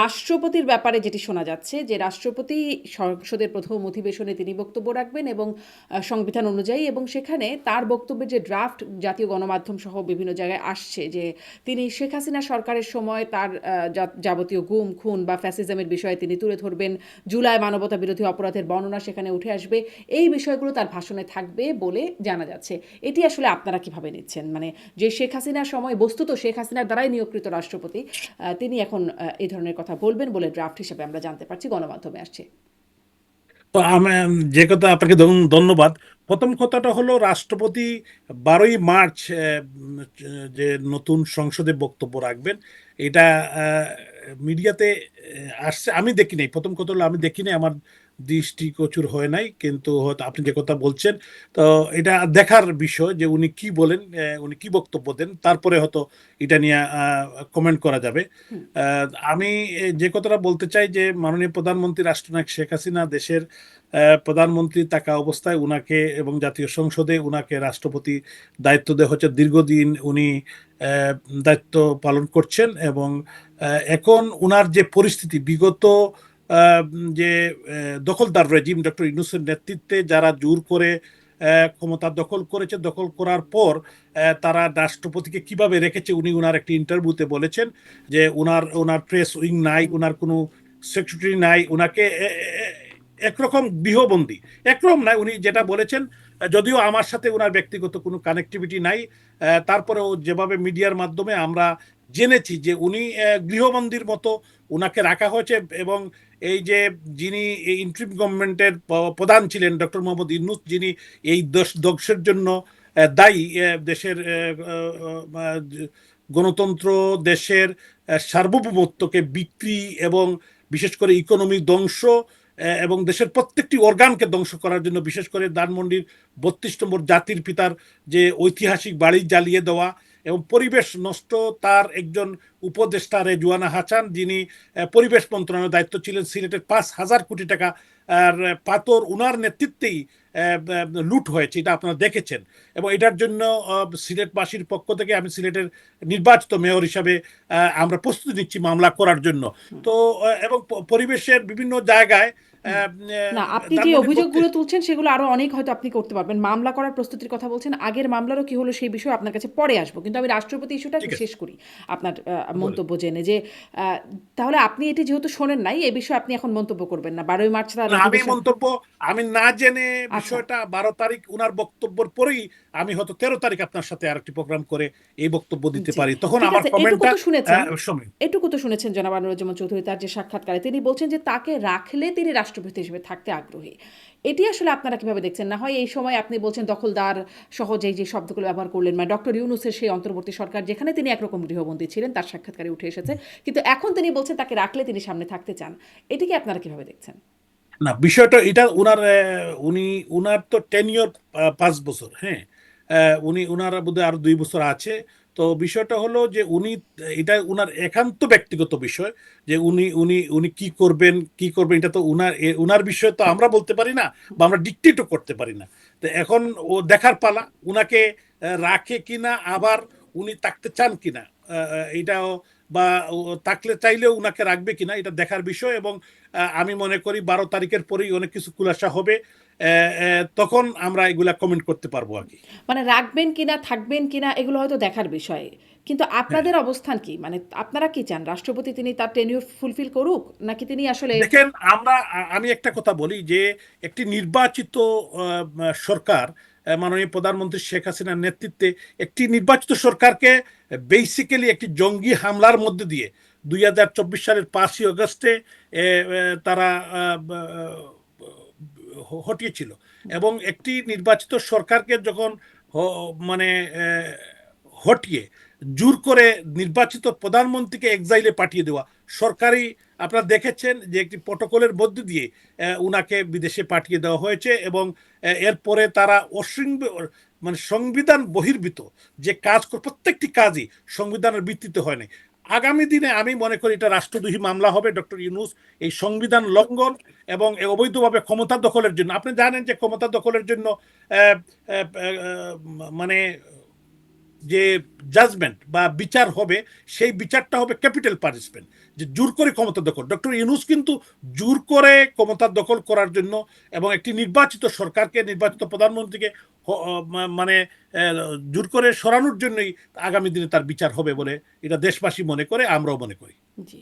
রাষ্ট্রপতির ব্যাপারে যেটি শোনা যাচ্ছে যে রাষ্ট্রপতি সংসদের প্রথম অধিবেশনে তিনি বক্তব্য রাখবেন এবং সংবিধান অনুযায়ী, এবং সেখানে তার বক্তব্যের যে ড্রাফট জাতীয় গণমাধ্যম সহ বিভিন্ন জায়গায় আসছে যে তিনি শেখ হাসিনা সরকারের সময় তার যাবতীয় গুম খুন বা ফ্যাসিজমের বিষয়ে তিনি তুলে ধরবেন, জুলাই মানবতা বিরোধী অপরাধের বর্ণনা সেখানে উঠে আসবে, এই বিষয়গুলো তার ভাষণে থাকবে বলে জানা যাচ্ছে। এটি আসলে আপনারা কিভাবে নিচ্ছেন, মানে যে শেখ হাসিনার সময় বস্তুত শেখ হাসিনার দ্বারাই নিয়োগকৃত রাষ্ট্রপতি তিনি এখন এই ধরনের কথা বলবেন বলে ড্রাফট হিসেবে আমরা জানতে পারছি, গণমাধ্যমে আসছে। তো আমি যে কথা আপনাকে ধন্যবাদ। প্রথম কথাটা হলো রাষ্ট্রপতি 12ই মার্চ যে নতুন সংসদে বক্তব্য রাখবেন, এটা মিডিয়াতে আসছে, আমি দেখি নাই। প্রথম কথা হলো আমি দেখি নাই, আমার দৃষ্টিগোচর হয় নাই, কিন্তু হয়তো আপনি যে কথা বলছেন, তো এটা দেখার বিষয় যে উনি কি বলেন, উনি কি বক্তব্য দেন, তারপরে হয়তো এটা নিয়ে কমেন্ট করা যাবে। হুম। আমি যে কথাটা বলতে চাই যে মাননীয় প্রধানমন্ত্রী রাষ্ট্রনায়ক শেখ হাসিনা দেশের প্রধানমন্ত্রী থাকা অবস্থায় উনাকে এবং জাতীয় সংসদে উনাকে রাষ্ট্রপতি দায়িত্ব দেওয়া হচ্ছে। দীর্ঘদিন উনি আহ, দায়িত্ব পালন করছেন এবং এখন উনার যে পরিস্থিতি, বিগত আহ, যে দখলদার রেজিম ডক্টর ইউনূসের নেতৃত্বে যারা জোর করে ক্ষমতা দখল করেছে, দখল করার পর তারা রাষ্ট্রপতিকে কিভাবে রেখেছে, উনি উনার একটি ইন্টারভিউতে বলেছেন যে উনার উনার প্রেস উইং নাই, উনার কোনো সেক্রেটারি নাই, উনাকে একরকম গৃহবন্দী, একরকম নাই। উনি যেটা বলেছেন, যদিও আমার সাথে উনার ব্যক্তিগত কোনো কানেক্টিভিটি নাই, তারপরেও যেভাবে মিডিয়ার মাধ্যমে আমরা জেনেছি যে উনি গৃহবন্দীর মতো উনাকে রাখা হয়েছে। এবং এই যে যিনি ইন্টারিম গভর্নমেন্টের প্রধান ছিলেন ডক্টর মোহাম্মদ ইউনূস, যিনি এই ধ্বংসের জন্য দায়ী, দেশের গণতন্ত্র, দেশের সার্বভৌমত্বকে বিক্রি এবং বিশেষ করে ইকোনমিক ধ্বংস এবং দেশের প্রত্যেকটি অর্গানকে ধ্বংস করার জন্য, বিশেষ করে ধানমন্ডির 32 নম্বর জাতির পিতার যে ঐতিহাসিক বাড়ি জ্বালিয়ে দেওয়া এবং পরিবেশ নষ্ট, তার একজন উপদেষ্টা রেজওয়ানা হাসান, যিনি পরিবেশ মন্ত্রণালয়ের দায়িত্ব ছিলেন, সিলেটের 5,000 কোটি টাকা আর পাথর উনার নেতৃত্বেই লুট হয়েছে, এটা আপনারা দেখেছেন। এবং এটার জন্য সিলেটবাসীর পক্ষ থেকে আমি সিলেটের নির্বাচিত মেয়র হিসাবে আমরা প্রস্তুতি নিচ্ছি মামলা করার জন্য। তো এবং পরিবেশের বিভিন্ন জায়গায় হুম। না, আপনি যে ধানমন্ডির অভিযোগগুলো তুলছেন সেগুলো আরো অনেক হয়তো আপনি করতে পারবেন। মামলা করার প্রস্তুতির কথা বলছেন, আগের মামলারও কি হলো সেই বিষয়ে আপনার কাছে পরে আসবো, কিন্তু আমি রাষ্ট্রপতি ইস্যুটা ঠিক একটু আছে, শেষ করি আপনার বলেন। মন্তব্য জেনে যে তাহলে আপনি এটি যেহেতু শোনেন নাই, এ বিষয়ে আপনি এখন মন্তব্য করবেন না। 12ই মার্চ তার না, অধিবেশন। আমি না জেনে আচ্ছা। বিষয়টা 12 তারিখ উনার বক্তব্যের পরেই আমি হয়তো 13 তারিখ আপনার সাথে আরেকটি প্রোগ্রাম করে এই বক্তব্য দিতে জি, পারি, তখন ঠিক আমার আছে। এটুকু কমেন্টটা তো শুনেছেন, সময়। এটুকু তো শুনেছেন জনাব আনোয়ারুজ্জামান চৌধুরী তার যে সাক্ষাৎকারে তিনি বলছেন যে তাকে রাখলে তিনি রাষ্ট্রপতি হিসেবে থাকতে আগ্রহী। এটি আসলে আপনারা কিভাবে দেখছেন? না হয় এই সময় আপনি বলছেন দখলদার সহজেই যে শব্দগুলো ব্যবহার করলেন, মানে ডক্টর ইউনূসের সেই অন্তর্বর্তী সরকার যেখানে তিনি একরকম গৃহবন্দী ছিলেন তার সাক্ষাৎকারে উঠে এসেছে, কিন্তু এখন তিনি বলছেন তাকে রাখলে তিনি সামনে থাকতে চান। এটিকে আপনারা কিভাবে দেখছেন? না, বিষয়টা এটা উনার উনি উনার তো টেনিয়র 5 বছর, হ্যাঁ। উনি উনার বোধহয় আরো 2 বছর আছে। তো বিষয়টা হলো যে উনি, এটা উনার একান্ত ব্যক্তিগত বিষয় যে উনি উনি উনি কি করবেন এটা তো উনার বিষয়, তো আমরা বলতে পারি না বা আমরা ডিকটেটও করতে পারি না। তো এখন ও দেখার পালা, উনাকে রাখে কিনা, আবার উনি থাকতে চান কিনা, এটাও বা থাকলে চাইলেও উনাকে রাখবে কিনা, এটা দেখার বিষয়। এবং আমি মনে করি 12 তারিখের পরেই অনেক কিছু খুলাসা হবে, তখন আমরা এগুলা কমেন্ট করতে পারবো আর কি। মানে রাখবেন কিনা থাকবেন কিনা এগুলো হয়তো দেখার বিষয়, কিন্তু হ্যাঁ, আপনাদের অবস্থান কি? মানে আপনারা কি চান রাষ্ট্রপতি তিনি তার টেনিউর ফুলফিল করুক, নাকি তিনি আসলে? দেখেন, আমি একটা কথা বলি যে একটি নির্বাচিত সরকার, মাননীয় প্রধানমন্ত্রী শেখ হাসিনার নেতৃত্বে একটি নির্বাচিত সরকারকে বেসিক্যালি একটি জঙ্গি হামলার মধ্যে দিয়ে 2024 সালের 5ই আগস্টে তারা হটিয়েছিল। এবং একটি নির্বাচিত সরকারকে যখন মানে হটিয়ে জোর করে নির্বাচিত প্রধানমন্ত্রীকে এক্সাইলে পাঠিয়ে দেওয়া, সরকারি, আপনারা দেখেছেন যে একটি প্রটোকলের মধ্য দিয়ে উনাকে বিদেশে পাঠিয়ে দেওয়া হয়েছে। এবং এরপরে তারা মানে সংবিধান বহির্ভূত যে কাজ প্রত্যেকটি কাজই সংবিধানের ভিত্তিতে হয় নাই। আগামী দিনে আমি মনে করি এটা রাষ্ট্রদ্রোহী মামলা হবে ডক্টর ইউনূস এই সংবিধান লঙ্ঘন এবং অবৈধভাবে ক্ষমতা দখলের জন্য। আপনি জানেন যে ক্ষমতা দখলের জন্য আহ, আহ, আহ, মানে যে জাজমেন্ট বা বিচার হবে, সেই বিচারটা হবে ক্যাপিটাল পানিশমেন্ট, যে জোর করে ক্ষমতা দখল। ডক্টর ইউনূস কিন্তু জোর করে ক্ষমতা দখল করার জন্য এবং একটি নির্বাচিত সরকারকে, নির্বাচিত প্রধানমন্ত্রীকে মানে জোর করে সরানোর জন্যই আগামী দিনে তার বিচার হবে বলে এটা দেশবাসী মনে করে, আমরাও মনে করি। জি।